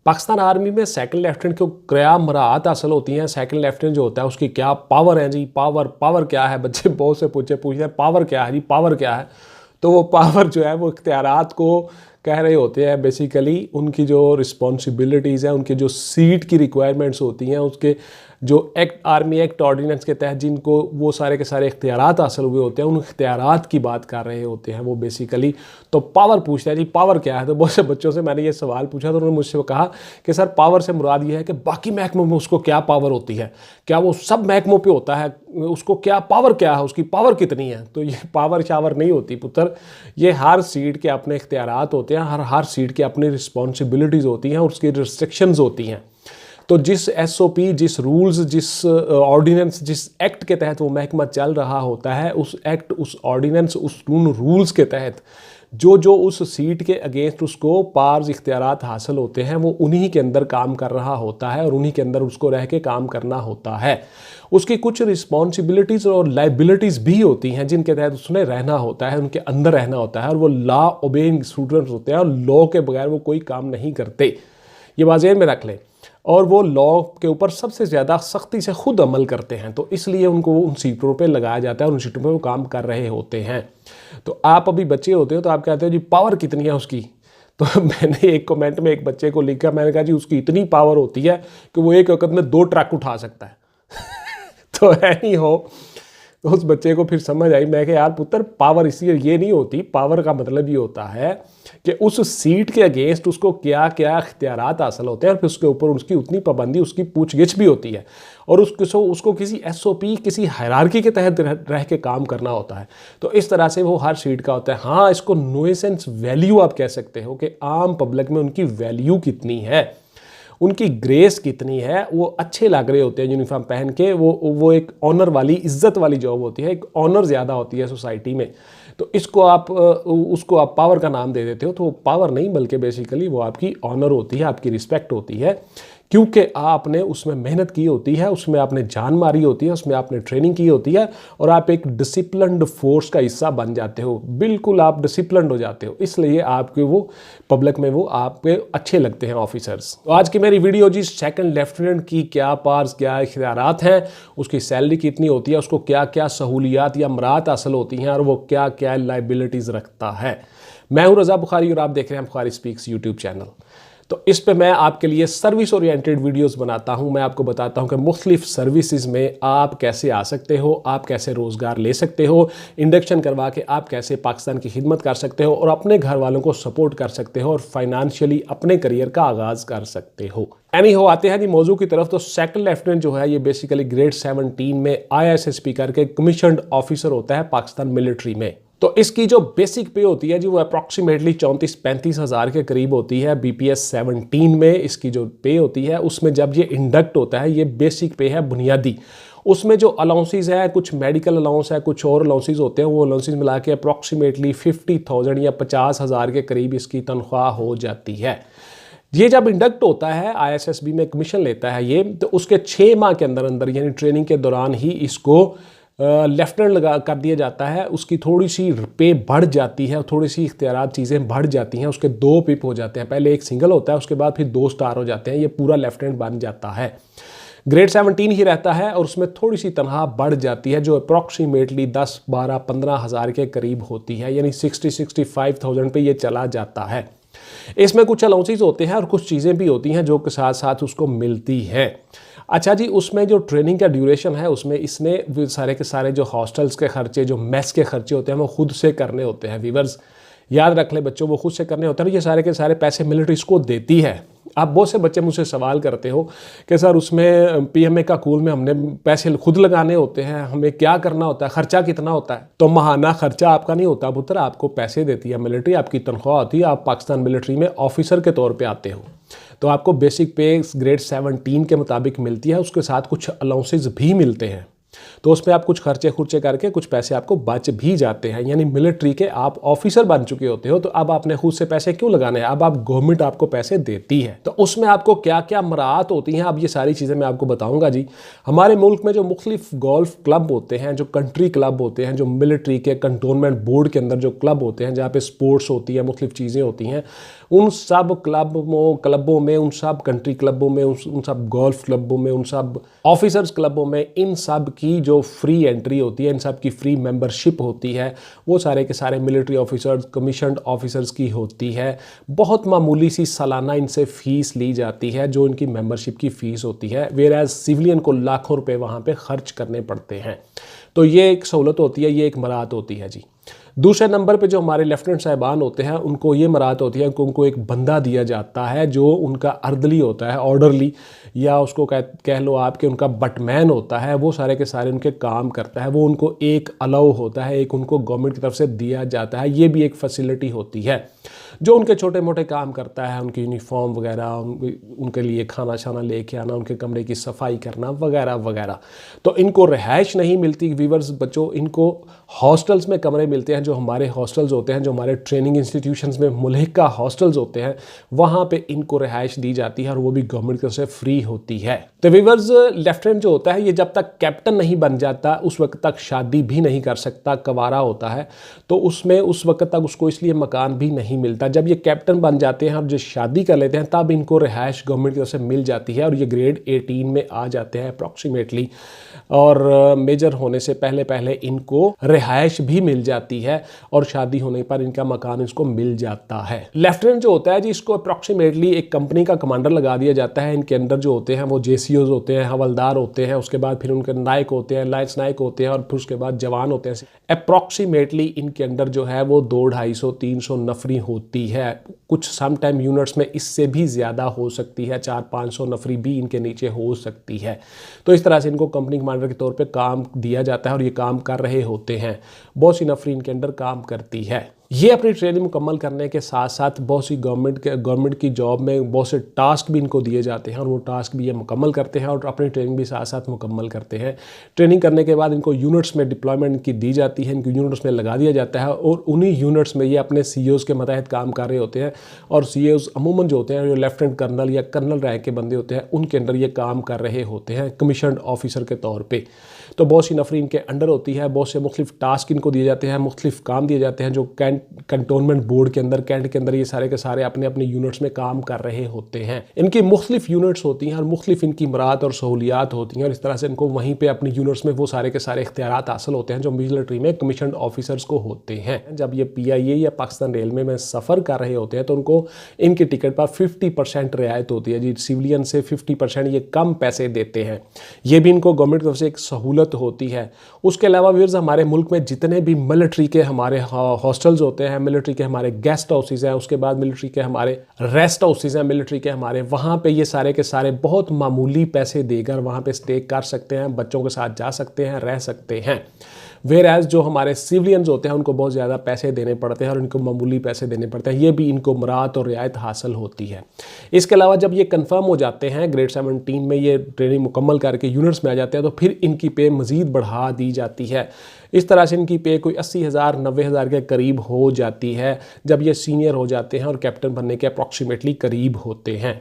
Pakistan army में second lieutenant को क्या मराहत हासिल होती हैं, सेकंड लेफ्टिनेंट जो होता है उसकी क्या पावर है जी, पावर क्या है, बच्चे बहुत से पूछते हैं पावर क्या है जी, पावर क्या है। तो वो पावर जो है वो इख्तियारात को कह रहे होते हैं, बेसिकली उनकी जो रिस्पॉन्सिबिलिटीज़ हैं, उनके जो सीट की रिक्वायरमेंट्स होती हैं, उसके जो आर्मी एक्ट ऑर्डिनेंस के तहत जिनको वो सारे के सारे इख्तियारात हासिल हुए होते हैं, उन इख्तियारात की बात कर रहे होते हैं वो बेसिकली। तो पावर पूछते हैं जी पावर क्या है। तो बहुत से बच्चों से मैंने ये सवाल पूछा तो उन्होंने मुझसे कहा कि सर पावर से मुराद ये है कि बाकी महकमों में उसको क्या पावर होती है, क्या वो सब महकमों पे होता है, उसको क्या पावर क्या है, उसकी पावर कितनी है। तो ये पावर शावर नहीं होती पुत्र, ये हर सीट के अपने इख्तियारात होते हैं, हर सीट की अपनी रिस्पॉन्सिबिलिटीज़ होती हैं और उसकी रिस्ट्रिक्शंस होती हैं। तो जिस एसओपी, जिस रूल्स, जिस ऑर्डिनेंस, जिस एक्ट के तहत वो महकमा चल रहा होता है, उस एक्ट, उस ऑर्डिनेंस, उन रूल्स के तहत जो उस सीट के अगेंस्ट उसको पार्स इख्तियारात हासिल होते हैं वो उन्हीं के अंदर काम कर रहा होता है और उन्हीं के अंदर उसको रह के काम करना होता है। उसकी कुछ रिस्पॉन्सिबिलिटीज़ और लाइबिलिटीज़ भी होती हैं जिनके तहत उसने रहना होता है, उनके अंदर रहना होता है, और वो लॉ ओबेइंग स्टूडेंट्स होते हैं और लॉ के बगैर वो कोई काम नहीं करते, ये बात ज़हन में रख लें। और वो लॉ के ऊपर सबसे ज़्यादा सख्ती से खुद अमल करते हैं, तो इसलिए उनको उन सीटों पे लगाया जाता है और उन सीटों पे वो काम कर रहे होते हैं। तो आप अभी बच्चे होते हो तो आप कहते हो जी पावर कितनी है उसकी। तो मैंने एक कमेंट में एक बच्चे को लिखा, मैंने कहा जी उसकी इतनी पावर होती है कि वो एक वक्त में 2 ट्रक उठा सकता है। तो है हो, तो उस बच्चे को फिर समझ आई, मैं कि यार पुत्र पावर इसलिए ये नहीं होती, पावर का मतलब ये होता है कि उस सीट के अगेंस्ट उसको क्या क्या इख्तियारात हासिल होते हैं और फिर उसके ऊपर उसकी उतनी पाबंदी, उसकी पूछगिछ भी होती है और उसको किसी एसओपी, किसी हायरार्की के तहत रह के काम करना होता है। तो इस तरह से वो हर सीट का होता है। हाँ, इसको नुएसेंस वैल्यू आप कह सकते हो कि आम पब्लिक में उनकी वैल्यू कितनी है, उनकी ग्रेस कितनी है, वो अच्छे लग रहे होते हैं यूनिफॉर्म पहन के, वो एक ऑनर वाली, इज्जत वाली जॉब होती है, एक ऑनर ज़्यादा होती है सोसाइटी में। तो उसको आप पावर का नाम दे देते हो, तो वो पावर नहीं बल्कि बेसिकली वो आपकी ऑनर होती है, आपकी रिस्पेक्ट होती है, क्योंकि आपने उसमें मेहनत की होती है, उसमें आपने जान मारी होती है, उसमें आपने ट्रेनिंग की होती है और आप एक डिसिप्लिन्ड फोर्स का हिस्सा बन जाते हो। बिल्कुल आप डिसिप्लिन्ड हो जाते हो, इसलिए आपके वो पब्लिक में वो आपके अच्छे लगते हैं ऑफिसर्स। तो आज की मेरी वीडियो जी सेकंड लेफ्टिनेंट की क्या पार्स, क्या इख्तियारात हैं, उसकी सैलरी कितनी होती है, उसको क्या क्या सहूलियात या मराहत हासिल होती हैं और वो क्या क्या लाइबिलिटीज़ रखता है। मैं हूँ रज़ा बुखारी और आप देख रहे हैं बुखारी स्पीक्स यूट्यूब चैनल। तो इस पे मैं आपके लिए सर्विस ओरिएंटेड वीडियोस बनाता हूं। मैं आपको बताता हूं कि मुख्तलिफ सर्विसेज में आप कैसे आ सकते हो, आप कैसे रोज़गार ले सकते हो, इंडक्शन करवा के आप कैसे पाकिस्तान की खिदमत कर सकते हो और अपने घर वालों को सपोर्ट कर सकते हो और फाइनेंशियली अपने करियर का आगाज़ कर सकते हो। आते हैं जी मौजू की तरफ। तो सेकंड लेफ्टिनेंट जो है ये बेसिकली ग्रेड 17 में ISSP करके कमीशन्ड ऑफिसर होता है पाकिस्तान मिलिट्री में। तो इसकी जो बेसिक पे होती है जी वो अप्रॉक्सीमेटली 34-35 हज़ार के करीब होती है। BPS 17 में इसकी जो पे होती है उसमें जब ये इंडक्ट होता है, ये बेसिक पे है बुनियादी। उसमें जो अलाउंसेस है, कुछ मेडिकल अलाउंस है, कुछ और अलाउंसेस होते हैं, वो अलाउंसेस मिला के अप्रॉक्सीमेटली 50,000 या 50,000 के करीब इसकी तनख्वाह हो जाती है। ये जब इंडक्ट होता है ISSB में कमीशन लेता है ये, तो उसके 6 माह के अंदर अंदर यानी ट्रेनिंग के दौरान ही इसको लेफ्टिनेंट लगा कर दिया जाता है। उसकी थोड़ी सी पे बढ़ जाती है, थोड़ी सी इख्तियारात चीज़ें बढ़ जाती हैं, उसके 2 पिप हो जाते हैं। पहले एक सिंगल होता है, उसके बाद फिर 2 स्टार हो जाते हैं, ये पूरा लेफ्टिनेंट बन जाता है। ग्रेड 17 ही रहता है और उसमें थोड़ी सी तनख्वाह बढ़ जाती है जो अप्रॉक्सीमेटली 10, 12, 15 हज़ार के करीब होती है, यानी 60-65,000 पे ये चला जाता है। इसमें कुछ अलाउंसेस होते हैं और कुछ चीज़ें भी होती हैं जो के साथ साथ उसको मिलती हैं। अच्छा जी, उसमें जो ट्रेनिंग का ड्यूरेशन है उसमें इसने सारे के सारे जो हॉस्टल्स के खर्चे, जो मेस के खर्चे होते हैं वो खुद से करने होते हैं। व्यूअर्स याद रख ले बच्चों, वो खुद से करने होते हैं। ये सारे के सारे पैसे मिलिट्री इसको देती है। आप बहुत से बच्चे मुझसे सवाल करते हो कि सर उसमें PMA का कूल में हमने पैसे खुद लगाने होते हैं, हमें क्या करना होता है, खर्चा कितना होता है। तो माहाना खर्चा आपका नहीं होता पुत्र, आपको पैसे देती है मिलिट्री, आपकी तनख्वाह होती है। आप पाकिस्तान मिलिट्री में ऑफिसर के तौर पे आते हो तो आपको बेसिक पे ग्रेड 17 के मुताबिक मिलती है, उसके साथ कुछ अलाउंसेस भी मिलते हैं। तो उसमें आप कुछ खर्चे खुर्चे करके कुछ पैसे आपको बच भी जाते हैं। यानी मिलिट्री के आप ऑफिसर बन चुके होते हो, तो अब आपने खुद से पैसे क्यों लगाने हैं, अब आप गवर्नमेंट आपको पैसे देती है। तो उसमें आपको क्या क्या मराहत होती हैं, अब ये सारी चीज़ें मैं आपको बताऊंगा जी। हमारे मुल्क में जो मुख्तलिफ गोल्फ क्लब होते हैं, जो कंट्री क्लब होते हैं, जो मिलिट्री के कंटोनमेंट बोर्ड के अंदर जो क्लब होते हैं, जहाँ पे स्पोर्ट्स होती है, मुख्तलिफ चीज़ें होती हैं, उन सब क्लबों में, उन सब कंट्री क्लबों में, उन सब गोल्फ क्लबों में, उन सब ऑफिसर्स क्लबों में, इन सब की जो फ्री एंट्री होती है, इन सब की फ्री मेंबरशिप होती है, वो सारे के सारे मिलिट्री ऑफिसर्स, कमीशन्ड ऑफिसर्स की होती है। बहुत मामूली सी सालाना इनसे फ़ीस ली जाती है, जो इनकी मेंबरशिप की फ़ीस होती है, वेयर एज सिविलियन को लाखों रुपए वहाँ पे खर्च करने पड़ते हैं। तो ये एक सहूलत होती है, ये एक मराहत होती है जी। दूसरे नंबर पे जो हमारे लेफ्टिनेंट साहिबान होते हैं, उनको ये मराहत होती है कि उनको एक बंदा दिया जाता है जो उनका अर्दली होता है, ऑर्डरली, या उसको कह लो आप कि उनका बटमैन होता है। वो सारे के सारे उनके काम करता है, वो उनको एक अलाउ होता है, एक उनको गवर्नमेंट की तरफ से दिया जाता है। ये भी एक फैसिलिटी होती है जो उनके छोटे मोटे काम करता है, उनकी यूनिफॉर्म वगैरह, उनके लिए खाना शाना लेके आना, उनके कमरे की सफाई करना वगैरह वगैरह। तो इनको रिहाइश नहीं मिलती वीवर्स बच्चों, इनको हॉस्टल्स में कमरे मिलते हैं। जो हमारे हॉस्टल्स होते हैं, जो हमारे ट्रेनिंग इंस्टीट्यूशंस में मुल्हिका हॉस्टल्स होते हैं, वहाँ पे इनको रिहाइश दी जाती है और वो भी गवर्नमेंट की तरफ से फ्री होती है। तो वीवर्स, लेफ्टिनेंट जो होता है ये जब तक कैप्टन नहीं बन जाता उस वक्त तक शादी भी नहीं कर सकता, कवारा होता है। तो उसमें उस वक्त तक उसको इसलिए मकान भी नहीं मिलता। जब ये कैप्टन बन जाते हैं और जो शादी कर लेते हैं, तब इनको रिहाइश गवर्नमेंट की तरफ से मिल जाती है और ये ग्रेड 18 में आ जाते हैं अप्रॉक्सीमेटली। और मेजर होने से पहले पहले इनको रिहाइश भी मिल जाती है और शादी होने पर इनका मकान इसको मिल जाता है। लेफ्टिनेंट जो होता है जी, इसको अप्रॉक्सीमेटली एक कंपनी का कमांडर लगा दिया जाता है। इनके अंदर जो होते हैं वो जेसीओज होते हैं, हवलदार होते हैं, उसके बाद फिर उनके नायक होते हैं, लाइन्स नायक होते हैं, और फिर उसके बाद जवान होते हैं। अप्रॉक्सीमेटली इनके अंदर जो है वो 200-250-300 नफरी होती है। कुछ सम टाइम यूनिट्स में इससे भी ज़्यादा हो सकती है, 400-500 नफरी भी इनके नीचे हो सकती है। तो इस तरह से इनको कंपनी कमांडर के तौर पे काम दिया जाता है और ये काम कर रहे होते हैं। बहुत सी नफरी इनके अंडर काम करती है। ये अपनी ट्रेनिंग मुकम्मल करने के साथ साथ बहुत सी गवर्नमेंट की जॉब में बहुत से टास्क भी इनको दिए जाते हैं और वो टास्क भी ये मुकम्मल करते हैं और अपनी ट्रेनिंग भी साथ साथ मुकम्मल करते हैं। ट्रेनिंग करने के बाद इनको यूनिट्स में डिप्लॉयमेंट की दी जाती है, इनको यूनिट्स में लगा दिया जाता है और उन्हीं यूनिट्स में ये अपने सीईओज़ के मतहत काम कर रहे होते हैं। और सीईओज़ अमूमन जो होते हैं, जो लेफ्टिनेंट कर्नल या कर्नल रैंक के बंदे होते हैं, उनके अंडर ये काम कर रहे होते हैं कमीशन्ड ऑफिसर के तौर पर। तो बहुत सी नफरी इनके अंडर होती है, बहुत से मुख्तलिफ टास्क इनको दिए जाते हैं, मुख्तलिफ काम दिए जाते हैं। जो कंटोनमेंट बोर्ड के अंदर, कैंट के अंदर, ये सारे के सारे अपने अपने यूनिट्स में काम कर रहे होते हैं। इनकी मुख्तलिफ यूनिट्स होती हैं और मुख्तलिफ इनकी मराहत और सहूलियात होती हैं और इस तरह से इनको वहीं पे अपनी यूनिट्स में वो सारे के सारे इख्तियारात हासिल होते हैं जो मिलिट्री में कमीशन्ड ऑफिसर्स को होते हैं। जब ये PIA या पाकिस्तान रेलवे में सफ़र कर रहे होते हैं तो उनको इनकी टिकट पर 50% रियायत होती है जी। सिविलियन से 50% ये कम पैसे देते हैं। ये भी इनको गवर्नमेंट की तरफ से एक सहूलत होती है। उसके अलावा व्यूअर्स, हमारे मुल्क में जितने भी मिलिट्री के हमारे हॉस्टल्स होते हैं, मिलिट्री के हमारे गेस्ट हाउसेज हैं, उसके बाद मिलिट्री के हमारे रेस्ट हाउसेज हैं, मिलिट्री के हमारे, वहाँ पे ये सारे के सारे बहुत मामूली पैसे देकर वहाँ पे स्टे कर सकते हैं, बच्चों के साथ जा सकते हैं, रह सकते हैं। वेयर एज जो हमारे सिविलियंस होते हैं उनको बहुत ज़्यादा पैसे देने पड़ते हैं और इनको मामूली पैसे देने पड़ते हैं। ये भी इनको मराहत और रियायत हासिल होती है। इसके अलावा जब ये कंफर्म हो जाते हैं, ग्रेड 17 में ये ट्रेनिंग मुकम्मल करके यूनिट्स में आ जाते हैं, तो फिर इनकी पे मज़ीद बढ़ा दी जाती है। इस तरह से इनकी पे कोई 80,000 90,000 के करीब हो जाती है जब ये सीनियर हो जाते हैं और कैप्टन बनने के अप्रॉक्सीमेटली करीब होते हैं।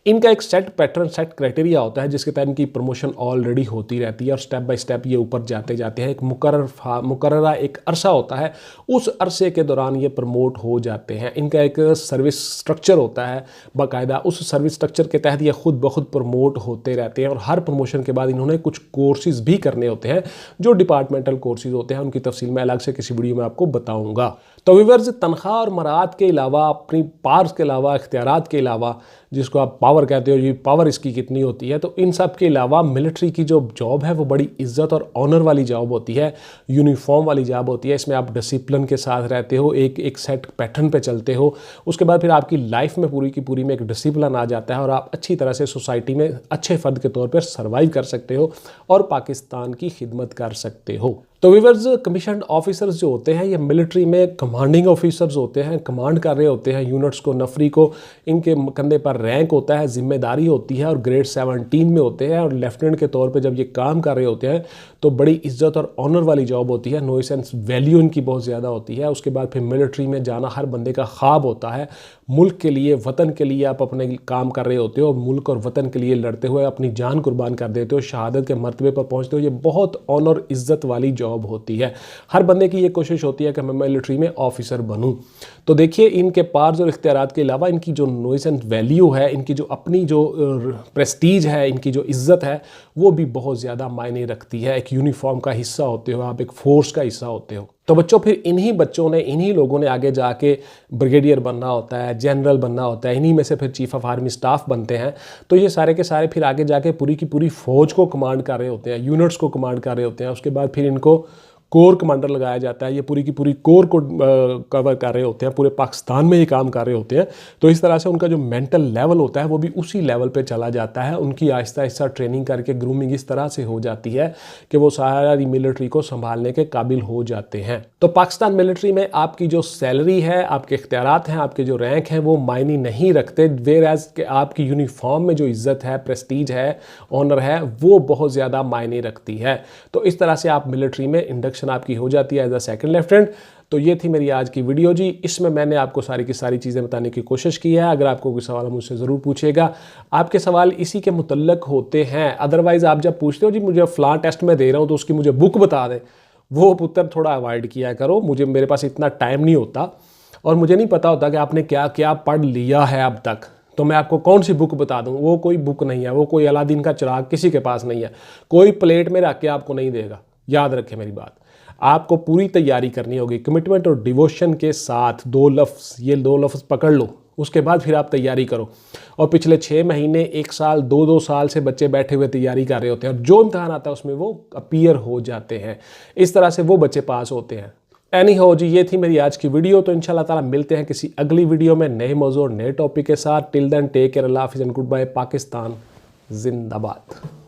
इनका एक सेट पैटर्न, सेट क्राइटेरिया होता है जिसके तहत इनकी प्रमोशन ऑलरेडी होती रहती है और स्टेप बाय स्टेप ये ऊपर जाते जाते हैं। एक मुकर्ररा एक अरसा होता है, उस अरसे के दौरान ये प्रमोट हो जाते हैं। इनका एक सर्विस स्ट्रक्चर होता है बाकायदा, उस सर्विस स्ट्रक्चर के तहत ये खुद ब खुद प्रमोट होते रहते हैं और हर प्रमोशन के बाद इन्होंने कुछ कोर्सेज भी करने होते हैं जो डिपार्टमेंटल कोर्सेज होते हैं। उनकी तफसील मैं अलग से किसी वीडियो में आपको बताऊँगा। तो व्यूअर्स, तनख्वाह और मराहत के अलावा, अपनी पावर्स के अलावा, इख्तियारात के अलावा, जिसको आप पावर कहते हो, ये पावर इसकी कितनी होती है, तो इन सब के अलावा मिलिट्री की जो जॉब है वो बड़ी इज्जत और ऑनर वाली जॉब होती है, यूनिफॉर्म वाली जॉब होती है। इसमें आप डिसिप्लिन के साथ रहते हो, एक सेट पैटर्न पे चलते हो। उसके बाद फिर आपकी लाइफ में पूरी की पूरी में एक डिसिप्लिन आ जाता है और आप अच्छी तरह से सोसाइटी में अच्छे फ़र्द के तौर पर सर्वाइव कर सकते हो और पाकिस्तान की खिदमत कर सकते हो। तो व्यूअर्स, कमीशन ऑफिसर्स जो होते हैं ये मिलिट्री में कमांडिंग ऑफिसर्स होते हैं, कमांड कर रहे होते हैं यूनिट्स को, नफरी को। इनके कंधे पर रैंक होता है, जिम्मेदारी होती है और ग्रेड 17 में होते हैं। और लेफ्टिनेंट के तौर पे जब ये काम कर रहे होते हैं तो बड़ी इज्जत और ऑनर वाली जॉब होती है, नो सेंस वैल्यू इनकी बहुत ज़्यादा होती है। उसके बाद फिर मिलिट्री में जाना हर बंदे का ख्वाब होता है। मुल्क के लिए, वतन के लिए आप अपने काम कर रहे होते हो, मुल्क और वतन के लिए लड़ते हुए अपनी जान कुर्बान कर देते हो, शहादत के मर्तबे पर पहुँचते हो। ये बहुत ऑनर इज्जत वाली जॉब होती है। हर बंदे की ये कोशिश होती है कि मैं मिलिट्री में ऑफिसर बनूं। तो देखिए, इनके पार्स और इख्तियारात के अलावा इनकी जो नॉइस एंड वैल्यू है, इनकी जो अपनी जो प्रेस्टीज है, इनकी जो इज्जत है, वो भी बहुत ज़्यादा मायने रखती है। एक यूनिफॉर्म का हिस्सा होते हो आप, एक फोर्स का हिस्सा होते हो। तो बच्चों, फिर इन्हीं बच्चों ने, इन्हीं लोगों ने आगे जाके ब्रिगेडियर बनना होता है, जनरल बनना होता है, इन्हीं में से फिर चीफ ऑफ आर्मी स्टाफ बनते हैं। तो ये सारे के सारे फिर आगे जाके पूरी की पूरी फौज को कमांड कर रहे होते हैं, यूनिट्स को कमांड कर रहे होते हैं। उसके बाद फिर इनको कोर कमांडर लगाया जाता है। ये पूरी की पूरी कोर को कवर कर रहे होते हैं, पूरे पाकिस्तान में ये काम कर रहे होते हैं। तो इस तरह से उनका जो मेंटल लेवल होता है वो भी उसी लेवल पे चला जाता है। उनकी आहिस्ता आहिस्ता ट्रेनिंग करके ग्रूमिंग इस तरह से हो जाती है कि वो सारी मिलिट्री को संभालने के काबिल हो जाते हैं। तो पाकिस्तान मिलिट्री में आपकी जो सैलरी है, आपके इख्तियारात हैं, आपके जो रैंक हैं, वो मायने नहीं रखते। वेयर एज के आपकी यूनिफॉर्म में जो इज्जत है, प्रेस्टीज है, ऑनर है, वो बहुत ज़्यादा मायने रखती है। तो इस तरह से आप मिलिट्री में इंडक्शन आपकी हो जाती है एज अ सेकंड लेफ्टिनेंट। तो ये थी मेरी आज की वीडियो जी। इसमें मैंने आपको सारी की सारी चीज़ें बताने की कोशिश की है। अगर आपको कोई सवाल मुझसे ज़रूर पूछिएगा। आपके सवाल इसी के मुतल्लक होते हैं। अदरवाइज़ आप जब पूछते हो जी मुझे फ़लाँ टेस्ट में दे रहा हूँ तो उसकी मुझे बुक बता दें, वो पुत्र थोड़ा अवॉइड किया करो। मेरे पास इतना टाइम नहीं होता और मुझे नहीं पता होता कि आपने क्या क्या पढ़ लिया है अब तक। तो मैं आपको कौन सी बुक बता दूं? वो कोई बुक नहीं है, वो कोई अलादीन का चिराग किसी के पास नहीं है। कोई प्लेट में रख के आपको नहीं देगा। याद रखें मेरी बात। आपको पूरी तैयारी करनी होगी, कमिटमेंट और डिवोशन के साथ। ये दो लफ्ज़ पकड़ लो, उसके बाद फिर आप तैयारी करो। और पिछले 6 महीने, 1 साल, 2 साल से बच्चे बैठे हुए तैयारी कर रहे होते हैं और जो इम्तहान आता है उसमें वो अपीयर हो जाते हैं। इस तरह से वो बच्चे पास होते हैं। एनी हो जी, ये थी मेरी आज की वीडियो। तो इंशाल्लाह ताला मिलते हैं किसी अगली वीडियो में नए मौजूद और नए टॉपिक के साथ। टिल देन टेक केयर, अल्लाह हाफिज़ एंड गुड बाय। पाकिस्तान जिंदाबाद।